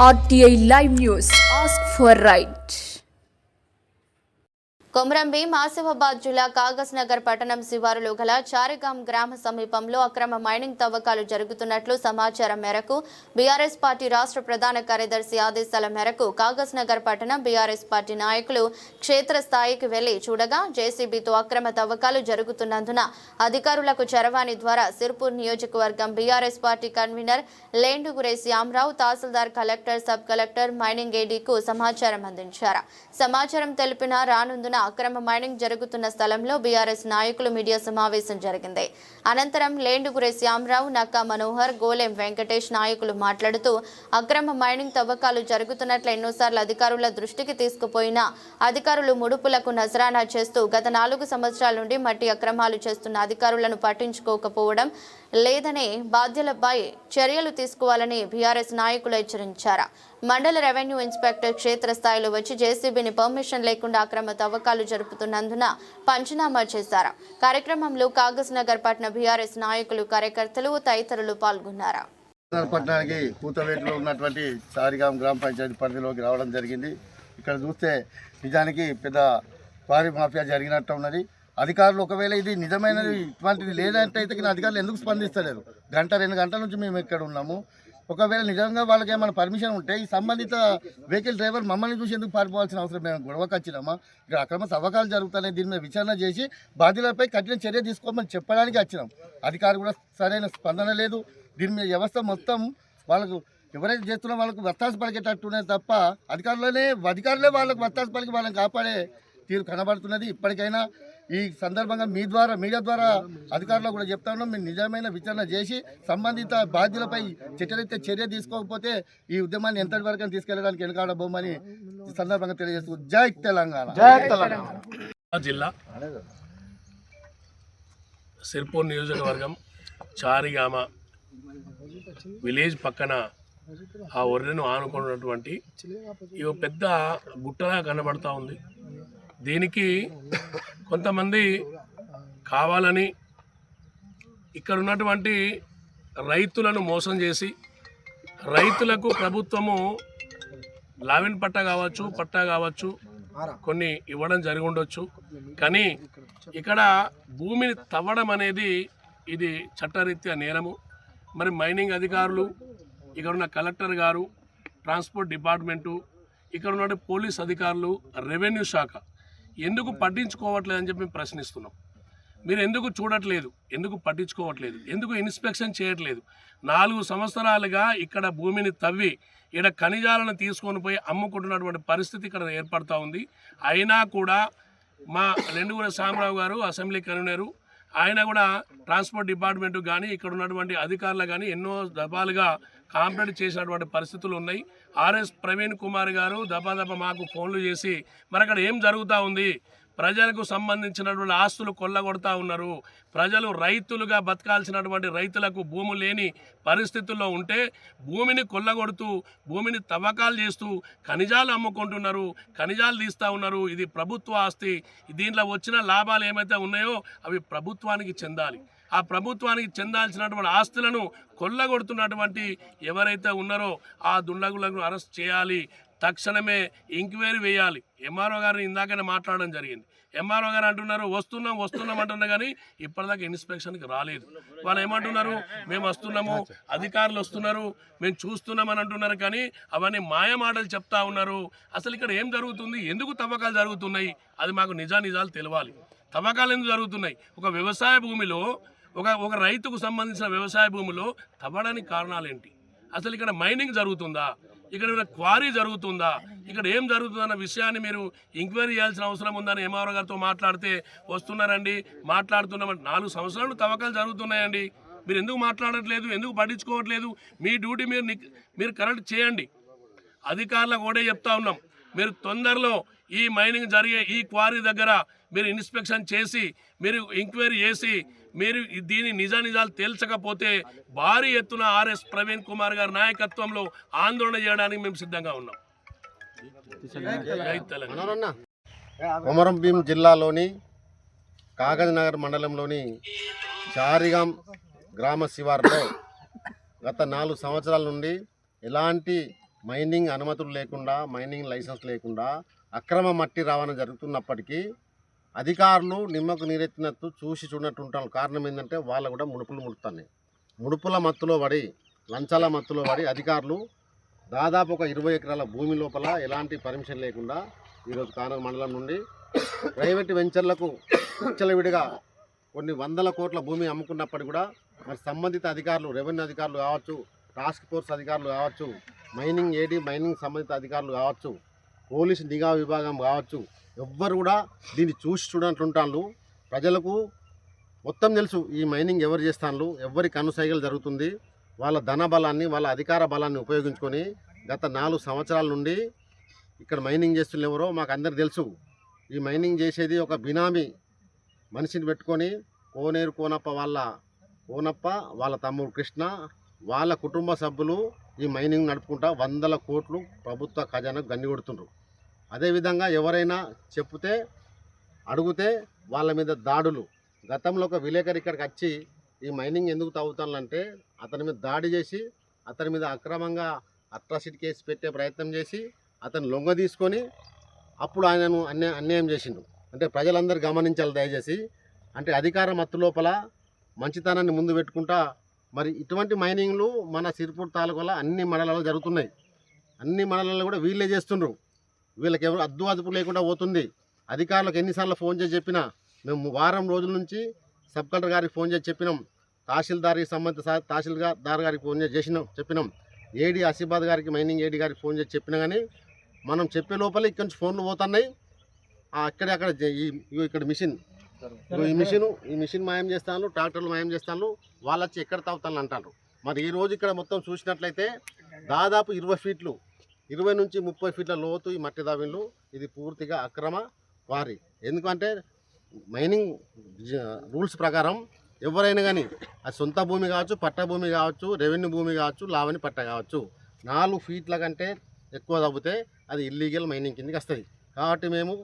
RTI Live News. Ask for right. Komaram Bheem Asifabad జిల్లా కాగజ్ నగర్ పట్టణం శివారులో గల చారిగాం గ్రామ సమీపంలో అక్రమ మైనింగ్ తవ్వకాలు జరుగుతున్నట్లు సమాచారం మేరకు బీఆర్ఎస్ పార్టీ రాష్ట్ర ప్రధాన కార్యదర్శి ఆదేశాల మేరకు కాగజ్ నగర్ పట్టణం బీఆర్ఎస్ పార్టీ నాయకులు క్షేత్రస్థాయికి వెళ్లి చూడగా జేసీబీతో అక్రమ తవ్వకాలు జరుగుతున్నందున అధికారులకు చరవాణి ద్వారా సిర్పూర్ నియోజకవర్గం బీఆర్ఎస్ పార్టీ కన్వీనర్ లేండుగురే శ్యామరావు తహసీల్దార్ కలెక్టర్ సబ్ కలెక్టర్ మైనింగ్ ఏడీకు సమాచారం అందించారు. సమాచారం తెలిపిన రానుందున అక్రమ మైనింగ్ జరుగుతున్న స్థలంలో బీఆర్ఎస్ నాయకులు మీడియా సమావేశం జరిగింది. అనంతరం లేండుగురే శ్యామరావు, నక్కా మనోహర్, గోలెం వెంకటేష్ నాయకులు మాట్లాడుతూ అక్రమ మైనింగ్ తవ్వకాలు జరుగుతున్నట్లు ఎన్నోసార్లు అధికారుల దృష్టికి తీసుకుపోయినా అధికారులు ముడుపులకు నజరానా చేస్తూ గత 4 సంవత్సరాల నుండి మట్టి అక్రమాలు చేస్తున్న అధికారులను పట్టించుకోకపోవడం లేదని బాధ్యులపై చర్యలు తీసుకోవాలని బీఆర్ఎస్ నాయకులు హెచ్చరించారు. మండల రెవెన్యూ ఇన్స్పెక్టర్ క్షేత్రస్థాయిలో వచ్చి జేసీబీని పర్మిషన్ లేకుండా అక్రమ తవ్వకాలు జరుపుతున్నందున పంచనామా చేశారు. కార్యక్రమంలో కాగజ్ నగర్ పట్టణ బీఆర్ఎస్ నాయకులు, కార్యకర్తలు తదితరులు పాల్గొన్నారు. పట్టణానికి కూతవేటులో ఉన్నటువంటి చారిగాం గ్రామ పంచాయతీ పరిధిలోకి రావడం జరిగింది. ఇక్కడ చూస్తే నిజానికి పెద్ద క్వారీ మాఫియా జరిగినట్టు ఉన్నది. అధికారులు ఒకవేళ ఇది నిజమైనది ఇటువంటిది లేదంటే అయితే అధికారులు ఎందుకు స్పందిస్తలేరు? 1-2 గంటల నుంచి మేము ఇక్కడ ఉన్నాము. ఒకవేళ నిజంగా వాళ్ళకి ఏమైనా పర్మిషన్ ఉంటే ఈ సంబంధిత వెహికల్ డ్రైవర్ మమ్మల్ని చూసి ఎందుకు పారిపోవాల్సిన అవసరం? మేము గొడవకు వచ్చినామా? ఇక్కడ అక్రమ తవ్వకాలు జరుగుతున్నాయి, దీని మీద విచారణ చేసి బాధ్యులపై కఠిన చర్య తీసుకోమని చెప్పడానికి వచ్చినాం. అధికారులు కూడా సరైన స్పందన లేదు. దీని మీద వ్యవస్థ మొత్తం వాళ్ళకు ఎవరైతే చేస్తున్నా వాళ్ళకు వత్తాసు పలికేటట్టునే తప్ప అధికారులే వాళ్ళకు వత్తాసు పలికి వాళ్ళని కాపాడే తీరు కనబడుతున్నది. ఇప్పటికైనా ఈ సందర్భంగా మీడియా ద్వారా అధికారులు కూడా చెప్తా ఉన్నాం, మీరు నిజమైన విచారణ చేసి సంబంధిత బాధ్యులపై చర్య తీసుకోకపోతే ఈ ఉద్యమాన్ని ఎంతటి వరకు తీసుకెళ్లడానికి వెనకాడబోమని ఈ సందర్భంగా తెలియజేస్తూ జై తెలంగాణ. జిల్లా సిర్పూర్ నియోజకవర్గం చారిగామ విలేజ్ పక్కన ఆ ఒర్రెను ఆనుకున్నటువంటి ఈ పెద్ద గుట్టలా కనబడతా ఉంది. దీనికి కొంతమంది కావాలని ఇక్కడ ఉన్నటువంటి రైతులను మోసం చేసి రైతులకు ప్రభుత్వము లావిన్ పట్టా కావచ్చు కొన్ని ఇవ్వడం జరిగి ఉండొచ్చు. కానీ ఇక్కడ భూమిని తవ్వడం అనేది ఇది చట్టరీత్యా నేరము. మరి మైనింగ్ అధికారులు, ఇక్కడ ఉన్న కలెక్టర్ గారు, ట్రాన్స్పోర్ట్ డిపార్ట్మెంటు, ఇక్కడ ఉన్న పోలీస్ అధికారులు, రెవెన్యూ శాఖ ఎందుకు పట్టించుకోవట్లేదు అని చెప్పి మేము ప్రశ్నిస్తున్నాం. మీరు ఎందుకు చూడట్లేదు? ఎందుకు పట్టించుకోవట్లేదు? ఎందుకు ఇన్స్పెక్షన్ చేయట్లేదు? 4 సంవత్సరాలుగా ఇక్కడ భూమిని తవ్వి ఇక్కడ ఖనిజాలను తీసుకొని పోయి అమ్ముకుంటున్నటువంటి పరిస్థితి ఇక్కడ ఏర్పడుతూ ఉంది. అయినా కూడా మా లేండుగురే శ్యామరావు గారు అసెంబ్లీ కన్వీనరు, ఆయన కూడా ట్రాన్స్పోర్ట్ డిపార్ట్మెంట్ కానీ ఇక్కడ ఉన్నటువంటి అధికారులు కానీ ఎన్నో దఫాలుగా కాంప్లైంట్ చేసినటువంటి పరిస్థితులు ఉన్నాయి. ఆర్ఎస్ ప్రవీణ్ కుమార్ గారు దఫాదఫా మాకు ఫోన్లు చేసి మరి అక్కడ ఏం జరుగుతూ ఉంది, ప్రజలకు సంబంధించినటువంటి ఆస్తులు కొల్లగొడతా ఉన్నారు, ప్రజలు రైతులుగా బతకాల్సినటువంటి రైతులకు భూమి లేని పరిస్థితుల్లో ఉంటే భూమిని కొల్లగొడుతూ భూమిని తవ్వకాలు చేస్తూ ఖనిజాలు అమ్ముకుంటున్నారు, ఖనిజాలు తీస్తూ ఉన్నారు. ఇది ప్రభుత్వ ఆస్తి. దీంట్లో వచ్చిన లాభాలు ఏమైతే ఉన్నాయో అవి ప్రభుత్వానికి చెందాలి. ఆ ప్రభుత్వానికి చెందాల్సినటువంటి ఆస్తులను కొల్లగొడుతున్నటువంటి ఎవరైతే ఉన్నారో ఆ దుండగులను అరెస్ట్ చేయాలి. తక్షణమే ఎంక్వైరీ వేయాలి. ఎంఆర్ఓ గారిని ఇందాకనే మాట్లాడడం జరిగింది. ఎంఆర్ఓ గారు అంటున్నారు వస్తున్నాం అంటున్నారు, కానీ ఇప్పటిదాకా ఇన్స్పెక్షన్కి రాలేదు. వాళ్ళు ఏమంటున్నారు, మేము వస్తున్నాము, అధికారులు వస్తున్నారు, మేము చూస్తున్నామని అంటున్నారు, కానీ అవన్నీ మాయ మాటలు చెప్తా ఉన్నారు. అసలు ఇక్కడ ఏం జరుగుతుంది, ఎందుకు తవ్వకాలు జరుగుతున్నాయి, అది మాకు నిజాలు తెలియాలి. తవ్వకాలు ఎందుకు జరుగుతున్నాయి? ఒక వ్యవసాయ భూమిలో ఒక రైతుకు సంబంధించిన వ్యవసాయ భూమిలో తవ్వడానికి కారణాలు ఏంటి? అసలు ఇక్కడ మైనింగ్ జరుగుతుందా, ఇక్కడ క్వారీ జరుగుతుందా, ఇక్కడ ఏం జరుగుతుందన్న విషయాన్ని మీరు ఎంక్వైరీ చేయాల్సిన అవసరం ఉందని ఎంఆర్ఓ గారితో మాట్లాడితే వస్తున్నారండి, మాట్లాడుతున్నామంటే 4 సంవత్సరాలు తవ్వకాలు జరుగుతున్నాయండి. మీరు ఎందుకు మాట్లాడట్లేదు? ఎందుకు పట్టించుకోవట్లేదు? మీ డ్యూటీ మీరు కరెక్ట్ చేయండి. అధికారులకు కూడా చెప్తా ఉన్నాం, మీరు తొందరలో ఈ మైనింగ్ జరిగే ఈ క్వారీ దగ్గర మీరు ఇన్స్పెక్షన్ చేసి మీరు ఎంక్వైరీ చేసి మీరు దీని నిజాలు తేల్చకపోతే భారీ ఎత్తున ఆర్ఎస్ ప్రవీణ్ కుమార్ గారి నాయకత్వంలో ఆందోళన చేయడానికి మేము సిద్ధంగా ఉన్నాం. కొమరంభీం జిల్లాలోని కాగజ్ నగర్ మండలంలోని చారిగాం గ్రామ శివారులో గత 4 సంవత్సరాల నుండి ఎలాంటి మైనింగ్ అనుమతులు లేకుండా, మైనింగ్ లైసెన్స్ లేకుండా అక్రమ మట్టి రవాణా జరుగుతున్నప్పటికీ అధికారులు నిమ్మకు నీరెత్తినట్టు చూసి చూడనట్టు ఉంటారు. కారణం ఏంటంటే వాళ్ళు కూడా ముడుపులు ముడుతున్నాయి. ముడుపుల మత్తులో పడి, లంచాల మత్తులో పడి అధికారులు దాదాపు ఒక 20 ఎకరాల భూమి లోపల ఎలాంటి పర్మిషన్ లేకుండా ఈరోజు కానగ మండలం నుండి ప్రైవేట్ వెంచర్లకు విచ్చలవిడిగా కొన్ని వందల కోట్ల భూమి అమ్ముకున్నప్పటికీ కూడా మరి సంబంధిత అధికారులు, రెవెన్యూ అధికారులు కావచ్చు, టాస్క్ ఫోర్స్ అధికారులు కావచ్చు, మైనింగ్ సంబంధిత అధికారులు కావచ్చు, పోలీసు నిఘా విభాగం కావచ్చు, ఎవ్వరు కూడా దీన్ని చూసి చూడనట్లుంటాను. ప్రజలకు మొత్తం తెలుసు ఈ మైనింగ్ ఎవరు చేస్తాను, ఎవరి కనుసైగలు జరుగుతుంది. వాళ్ళ ధన బలాన్ని, వాళ్ళ అధికార బలాన్ని ఉపయోగించుకొని గత 4 సంవత్సరాల నుండి ఇక్కడ మైనింగ్ చేస్తున్న ఎవరో మాకు అందరికి తెలుసు. ఈ మైనింగ్ చేసేది ఒక బినామీ మనిషిని పెట్టుకొని కోనేరు కోనప్ప వాళ్ళ తమ్ముడు కృష్ణ, వాళ్ళ కుటుంబ సభ్యులు ఈ మైనింగ్ నడుపుకుంటా 100 కోట్లు ప్రభుత్వ ఖజానాకు గండి కొడుతుండ్రు. అదేవిధంగా ఎవరైనా అడిగితే వాళ్ళ మీద దాడులు. గతంలో ఒక విలేకరి ఇక్కడికి వచ్చి ఈ మైనింగ్ ఎందుకు తవ్వుతానంటే అతని మీద దాడి చేసి, అతని మీద అక్రమంగా అట్రాసిటీ కేసు పెట్టే ప్రయత్నం చేసి, అతను లొంగ తీసుకొని అప్పుడు ఆయనను అన్యాయం చేసిండు. అంటే ప్రజలందరూ గమనించాలి దయచేసి. అంటే అధికార మత్తు లోపల మంచితనాన్ని ముందు పెట్టుకుంటా మరి ఇటువంటి మైనింగ్లు మన సిరిపూర్ తాలూకాలో అన్ని మండలాల్లో జరుగుతున్నాయి. అన్ని మండలాల్లో కూడా వీళ్ళే చేస్తుండ్రు. వీళ్ళకి ఎవరు అదుపు లేకుండా పోతుంది. అధికారులకు ఎన్నిసార్లు ఫోన్ చేసి చెప్పినా, మేము వారం రోజుల నుంచి సబ్ కలెక్టర్ గారికి ఫోన్ చేసి చెప్పినాం, తహసీల్దార్కి సంబంధిత తహసీల్దార్ గారికి ఫోన్ చేసి చెప్పినాం, ఏడీ ఆసిఫాబాద్ గారికి, మైనింగ్ ఏడీ గారికి ఫోన్ చేసి చెప్పినా కానీ మనం చెప్పే లోపల ఇక్కడి నుంచి ఫోన్లు పోతున్నాయి. అక్కడ ఇక్కడ ఈ మిషన్ మాయం చేస్తాను, ట్రాక్టర్లు మాయం చేస్తాను, వాళ్ళు వచ్చి ఎక్కడ తాగుతాను అంటారు. మరి ఈ రోజు ఇక్కడ మొత్తం చూసినట్లయితే దాదాపు 20 ఫీట్లు, 20 నుంచి 30 ఫీట్ల లోతు ఈ మట్టి దావిళ్ళు. ఇది పూర్తిగా అక్రమ క్వారీ. ఎందుకంటే మైనింగ్ రూల్స్ ప్రకారం ఎవరైనా కానీ అది సొంత భూమి కావచ్చు, పట్ట భూమి కావచ్చు, రెవెన్యూ భూమి కావచ్చు, లావణి పట్ట కావచ్చు, 4 ఫీట్ల కంటే ఎక్కువ తవ్వితే అది ఇల్లీగల్ మైనింగ్ కిందకి వస్తుంది. కాబట్టి మేము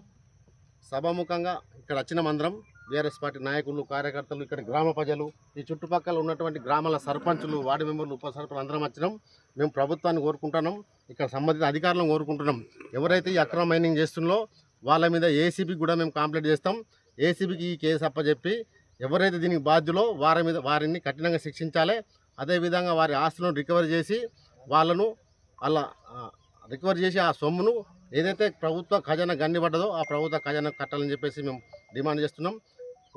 సభాముఖంగా ఇక్కడ వచ్చిన మందరం బీఆర్ఎస్ పార్టీ నాయకులు, కార్యకర్తలు, ఇక్కడ గ్రామ ప్రజలు, ఈ చుట్టుపక్కల ఉన్నటువంటి గ్రామాల సర్పంచులు, వార్డు మెంబర్లు, ఉప సర్పంచులు అందరం వచ్చినాం. మేము ప్రభుత్వాన్ని కోరుకుంటున్నాం, ఇక్కడ సంబంధిత అధికారులను కోరుకుంటున్నాం. ఎవరైతే ఈ అక్రమ మైనింగ్ చేస్తుందో వాళ్ళ మీద ఏసీబీకి కూడా మేము కంప్లైంట్ చేస్తాం. ఏసీబీకి ఈ కేసు అప్పచెప్పి ఎవరైతే దీనికి బాధ్యులో వారిని కఠినంగా శిక్షించాలి. అదేవిధంగా వారి ఆస్తులను రికవరీ చేసి వాళ్ళను రికవరీ చేసి ఆ సొమ్మును ఏదైతే ప్రభుత్వ ఖజానా గండిపడ్డదో ఆ ప్రభుత్వ ఖజానా కట్టాలని చెప్పేసి మేము డిమాండ్ చేస్తున్నాం.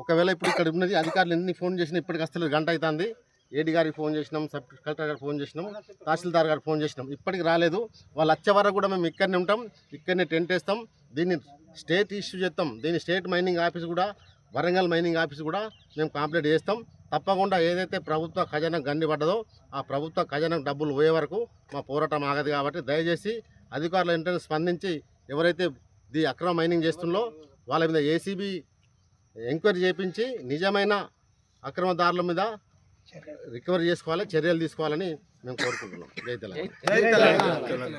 ఒకవేళ ఇప్పుడు ఇక్కడ ఉన్నది అధికారులు ఎన్ని ఫోన్ చేసినా ఇప్పటికి అసలు గంట అవుతుంది. ఏడీ గారికి ఫోన్ చేసినాం, సబ్ కలెక్టర్ గారికి ఫోన్ చేసినాం, తహసీల్దార్ గారికి ఫోన్ చేసినాం, ఇప్పటికి రాలేదు. వాళ్ళు వచ్చే వరకు కూడా మేము ఇక్కడనే ఉంటాం, ఇక్కడనే టెంట్ వేస్తాం. దీన్ని స్టేట్ ఇష్యూ చేస్తాం. దీన్ని స్టేట్ మైనింగ్ ఆఫీస్ కూడా, వరంగల్ మైనింగ్ ఆఫీస్ కూడా మేము కంప్లైంట్ చేస్తాం. తప్పకుండా ఏదైతే ప్రభుత్వ ఖజానా గండిపడ్డదో ఆ ప్రభుత్వ ఖజానా డబ్బులు పోయే వరకు మా పోరాటం ఆగదు. కాబట్టి దయచేసి అధికారులు వెంటనే స్పందించి ఎవరైతే అక్రమ మైనింగ్ చేస్తుందో వాళ్ళ మీద ఏసీబీ ఎంక్వైరీ చేయించి నిజమైన అక్రమదారుల మీద రికవరీ చేసుకోవాలి, చర్యలు తీసుకోవాలని మేము కోరుకుంటున్నాం. జై తెలంగాణ.